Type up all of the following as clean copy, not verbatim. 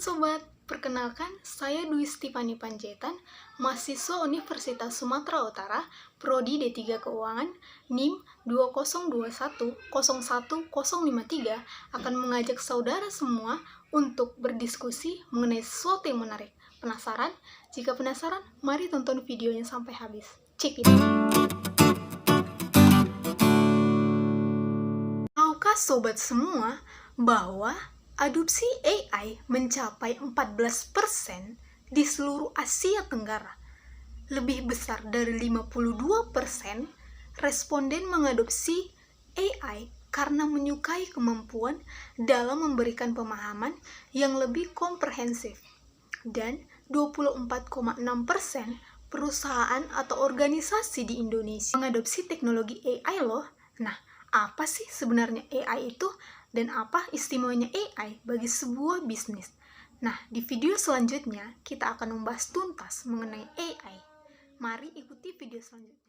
Sobat, perkenalkan saya Dwi Stefani Panjaitan, mahasiswa Universitas Sumatera Utara, Prodi D3 Keuangan, NIM 202101053 akan mengajak saudara semua untuk berdiskusi mengenai sesuatu yang menarik. Penasaran? Jika penasaran, mari tonton videonya sampai habis. Check it out! Tahukah sobat semua bahwa adopsi AI mencapai 14% di seluruh Asia Tenggara? Lebih besar dari 52% responden mengadopsi AI karena menyukai kemampuan dalam memberikan pemahaman yang lebih komprehensif. Dan 24,6% perusahaan atau organisasi di Indonesia mengadopsi teknologi AI loh. Nah, apa sih sebenarnya AI itu dan apa istimewanya AI bagi sebuah bisnis? Nah, di video selanjutnya kita akan membahas tuntas mengenai AI. Mari ikuti video selanjutnya.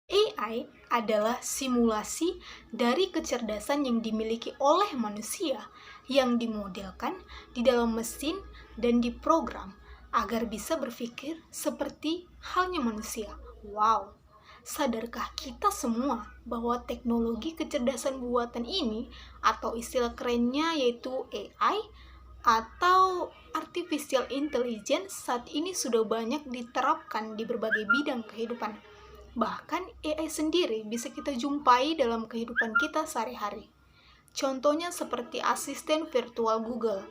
AI adalah simulasi dari kecerdasan yang dimiliki oleh manusia yang dimodelkan di dalam mesin dan diprogram agar bisa berpikir seperti halnya manusia. Wow, sadarkah kita semua bahwa teknologi kecerdasan buatan ini atau istilah kerennya yaitu AI atau Artificial Intelligence saat ini sudah banyak diterapkan di berbagai bidang kehidupan. Bahkan AI sendiri bisa kita jumpai dalam kehidupan kita sehari-hari. Contohnya seperti asisten virtual Google.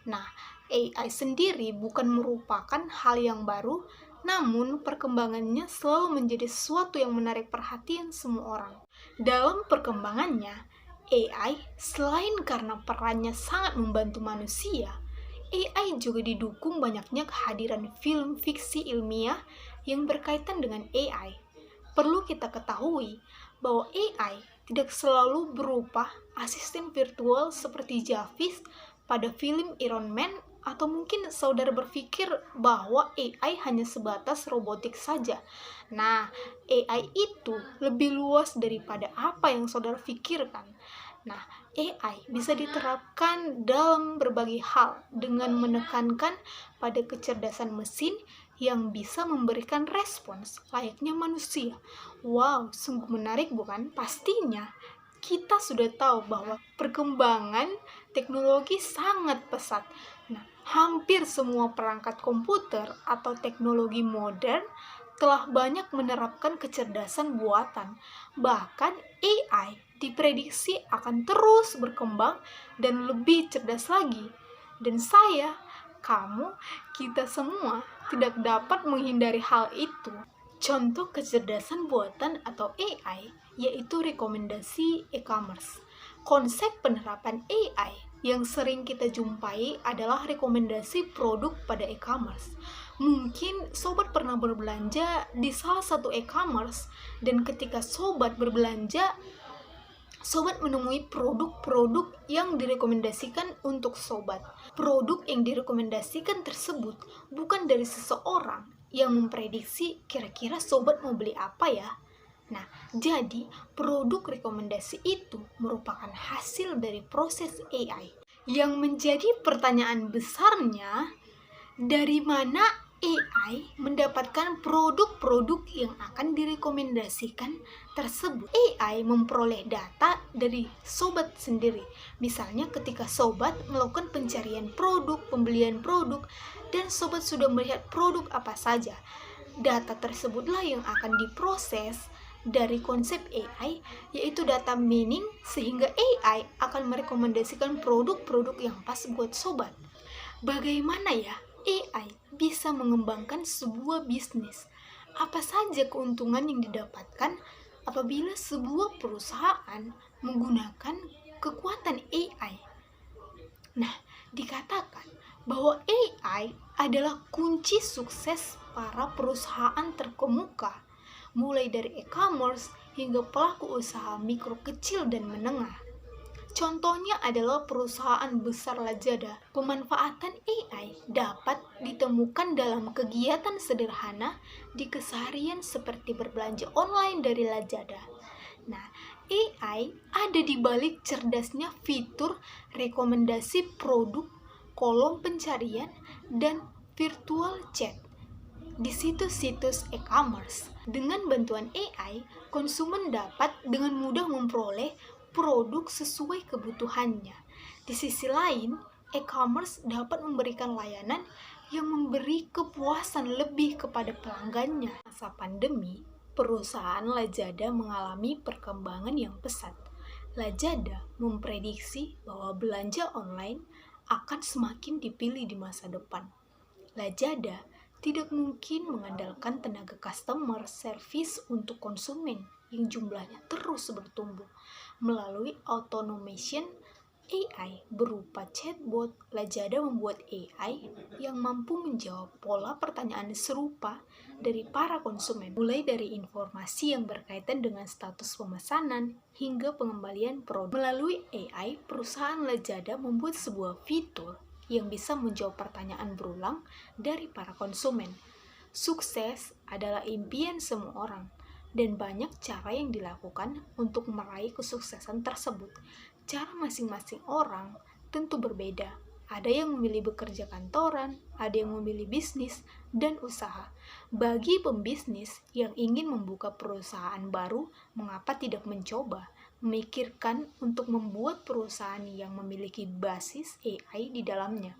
Nah, AI sendiri bukan merupakan hal yang baru, namun perkembangannya selalu menjadi sesuatu yang menarik perhatian semua orang. Dalam perkembangannya, AI selain karena perannya sangat membantu manusia, AI juga didukung banyaknya kehadiran film fiksi ilmiah yang berkaitan dengan AI. Perlu kita ketahui bahwa AI tidak selalu berupa asisten virtual seperti Jarvis pada film Iron Man, atau mungkin saudara berpikir bahwa AI hanya sebatas robotik saja. Nah, AI itu lebih luas daripada apa yang saudara pikirkan. Nah, AI bisa diterapkan dalam berbagai hal dengan menekankan pada kecerdasan mesin yang bisa memberikan respons layaknya manusia. Wow, sungguh menarik bukan? Pastinya kita sudah tahu bahwa perkembangan teknologi sangat pesat. Nah, hampir semua perangkat komputer atau teknologi modern telah banyak menerapkan kecerdasan buatan. Bahkan AI diprediksi akan terus berkembang dan lebih cerdas lagi. Dan saya, kamu, kita semua tidak dapat menghindari hal itu. Contoh kecerdasan buatan atau AI yaitu rekomendasi e-commerce. Konsep penerapan AI yang sering kita jumpai adalah rekomendasi produk pada e-commerce. Mungkin sobat pernah berbelanja di salah satu e-commerce dan ketika sobat berbelanja, sobat menemui produk-produk yang direkomendasikan untuk sobat. Produk yang direkomendasikan tersebut bukan dari seseorang yang memprediksi kira-kira sobat mau beli apa ya. Nah, jadi produk rekomendasi itu merupakan hasil dari proses AI. Yang menjadi pertanyaan besarnya, dari mana AI mendapatkan produk-produk yang akan direkomendasikan tersebut? AI memperoleh data dari sobat sendiri. Misalnya ketika sobat melakukan pencarian produk, pembelian produk, dan sobat sudah melihat produk apa saja, data tersebutlah yang akan diproses dari konsep AI, yaitu data mining, sehingga AI akan merekomendasikan produk-produk yang pas buat sobat. Bagaimana ya AI bisa mengembangkan sebuah bisnis? Apa saja keuntungan yang didapatkan apabila sebuah perusahaan menggunakan kekuatan AI? Nah, dikatakan bahwa AI adalah kunci sukses para perusahaan terkemuka, mulai dari e-commerce hingga pelaku usaha mikro, kecil, dan menengah. Contohnya adalah perusahaan besar Lazada. Pemanfaatan AI dapat ditemukan dalam kegiatan sederhana di keseharian seperti berbelanja online dari Lazada. Nah, AI ada di balik cerdasnya fitur rekomendasi produk, kolom pencarian, dan virtual chat di situs-situs e-commerce. Dengan bantuan AI, konsumen dapat dengan mudah memperoleh produk sesuai kebutuhannya. Di sisi lain, e-commerce dapat memberikan layanan yang memberi kepuasan lebih kepada pelanggannya. Masa pandemi, perusahaan Lazada mengalami perkembangan yang pesat. Lazada memprediksi bahwa belanja online akan semakin dipilih di masa depan. Lazada tidak mungkin mengandalkan tenaga customer service untuk konsumen yang jumlahnya terus bertumbuh. Melalui automation AI berupa chatbot, Lazada membuat AI yang mampu menjawab pola pertanyaan serupa dari para konsumen, mulai dari informasi yang berkaitan dengan status pemesanan hingga pengembalian produk. Melalui AI, perusahaan Lazada membuat sebuah fitur yang bisa menjawab pertanyaan berulang dari para konsumen. Sukses adalah impian semua orang, dan banyak cara yang dilakukan untuk meraih kesuksesan tersebut. Cara masing-masing orang tentu berbeda. Ada yang memilih bekerja kantoran, ada yang memilih bisnis dan usaha. Bagi pembisnis yang ingin membuka perusahaan baru, mengapa tidak mencoba memikirkan untuk membuat perusahaan yang memiliki basis AI di dalamnya?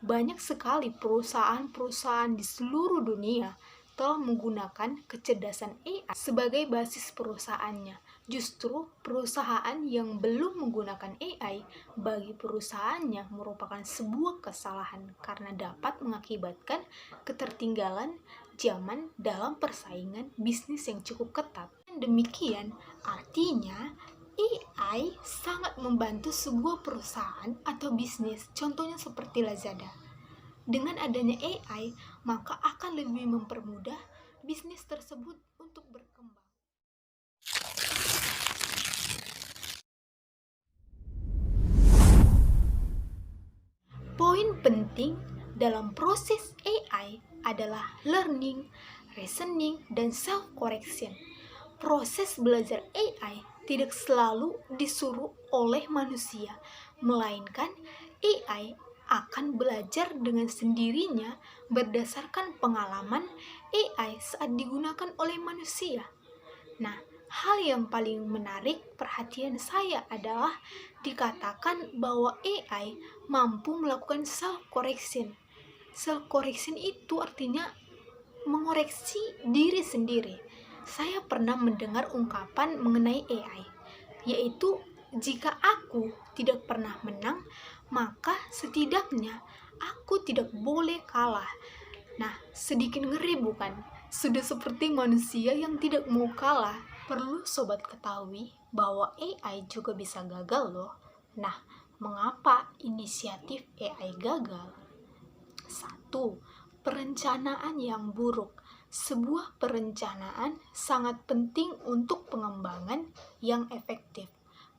Banyak sekali perusahaan-perusahaan di seluruh dunia telah menggunakan kecerdasan AI sebagai basis perusahaannya. Justru perusahaan yang belum menggunakan AI bagi perusahaannya merupakan sebuah kesalahan karena dapat mengakibatkan ketertinggalan zaman dalam persaingan bisnis yang cukup ketat. Demikian artinya AI sangat membantu sebuah perusahaan atau bisnis, contohnya seperti Lazada. Dengan adanya AI, maka akan lebih mempermudah bisnis tersebut untuk berkembang. Poin penting dalam proses AI adalah learning, reasoning, dan self-correction. Proses belajar AI tidak selalu disuruh oleh manusia, melainkan AI akan belajar dengan sendirinya berdasarkan pengalaman AI saat digunakan oleh manusia. Nah, hal yang paling menarik perhatian saya adalah dikatakan bahwa AI mampu melakukan self-correction. Self-correction itu artinya mengoreksi diri sendiri. Saya pernah mendengar ungkapan mengenai AI, yaitu jika aku tidak pernah menang, maka setidaknya aku tidak boleh kalah. Nah, sedikit ngeri bukan? Sudah seperti manusia yang tidak mau kalah. Perlu sobat ketahui bahwa AI juga bisa gagal loh. Nah, mengapa inisiatif AI gagal? 1. Perencanaan yang buruk. Sebuah perencanaan sangat penting untuk pengembangan yang efektif.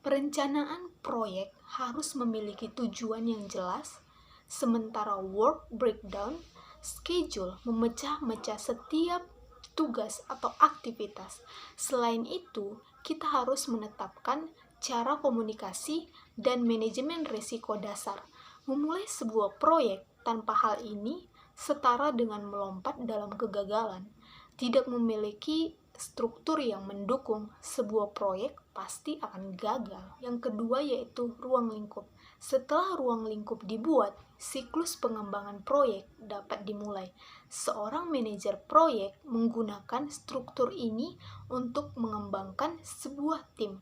Perencanaan proyek harus memiliki tujuan yang jelas, sementara work breakdown, schedule memecah-mecah setiap tugas atau aktivitas. Selain itu, kita harus menetapkan cara komunikasi dan manajemen risiko dasar. Memulai sebuah proyek tanpa hal ini setara dengan melompat dalam kegagalan. Tidak memiliki struktur yang mendukung sebuah proyek pasti akan gagal. Yang kedua yaitu ruang lingkup. Setelah ruang lingkup dibuat, siklus pengembangan proyek dapat dimulai. Seorang manajer proyek menggunakan struktur ini untuk mengembangkan sebuah tim,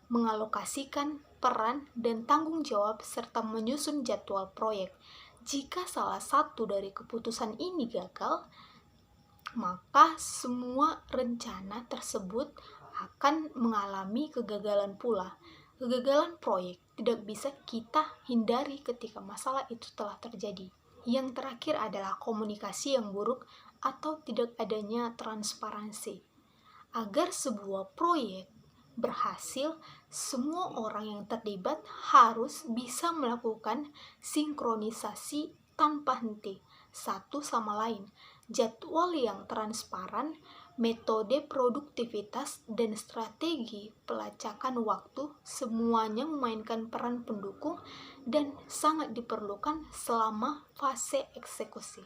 mengalokasikan peran dan tanggung jawab serta menyusun jadwal proyek. Jika salah satu dari keputusan ini gagal, maka semua rencana tersebut akan mengalami kegagalan pula. Kegagalan proyek tidak bisa kita hindari ketika masalah itu telah terjadi. Yang terakhir adalah komunikasi yang buruk atau tidak adanya transparansi. Agar sebuah proyek berhasil, semua orang yang terlibat harus bisa melakukan sinkronisasi tanpa henti satu sama lain. Jadwal yang transparan, metode produktivitas, dan strategi pelacakan waktu semuanya memainkan peran pendukung dan sangat diperlukan selama fase eksekusi.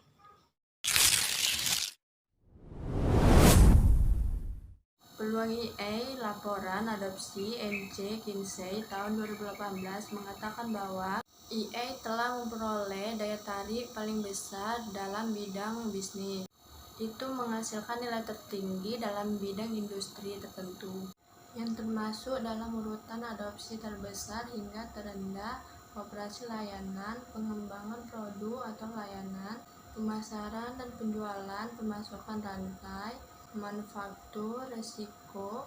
Peluang EA, laporan adopsi McKinsey tahun 2018 mengatakan bahwa EA telah memperoleh daya tarik paling besar dalam bidang bisnis. Itu menghasilkan nilai tertinggi dalam bidang industri tertentu, yang termasuk dalam urutan adopsi terbesar hingga terendah, operasi layanan, pengembangan produk atau layanan, pemasaran dan penjualan, pemasukan rantai, manufaktur, resiko,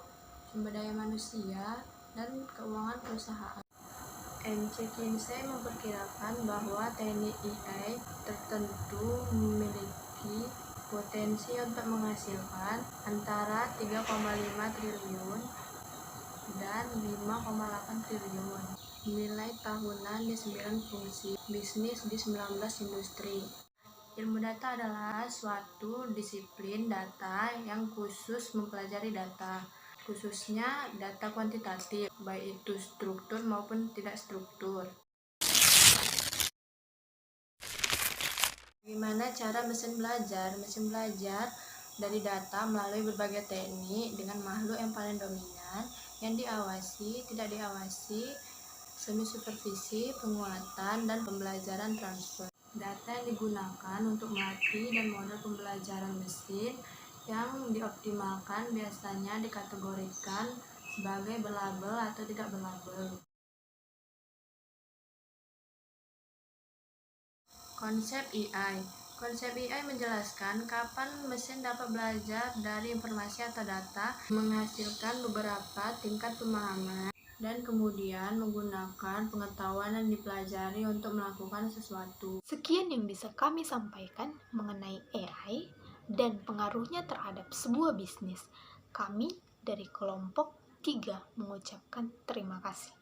sumber daya manusia, dan keuangan perusahaan. McKinsey memperkirakan bahwa teknik EA tertentu memiliki potensi untuk menghasilkan antara 3,5 triliun dan 5,8 triliun nilai tahunan di 9 fungsi bisnis di 19 industri. Ilmu data adalah suatu disiplin data yang khusus mempelajari data, khususnya data kuantitatif, baik itu struktur maupun tidak struktur. Bagaimana cara mesin belajar? Mesin belajar dari data melalui berbagai teknik dengan makhluk yang paling dominan, yang diawasi, tidak diawasi, semi supervisi, penguatan, dan pembelajaran transfer. Data yang digunakan untuk melatih dan model pembelajaran mesin yang dioptimalkan biasanya dikategorikan sebagai berlabel atau tidak berlabel. Konsep EI. Konsep EI menjelaskan kapan mesin dapat belajar dari informasi atau data, menghasilkan beberapa tingkat pemahaman, dan kemudian menggunakan pengetahuan yang dipelajari untuk melakukan sesuatu. Sekian yang bisa kami sampaikan mengenai AI dan pengaruhnya terhadap sebuah bisnis. Kami dari kelompok 3 mengucapkan terima kasih.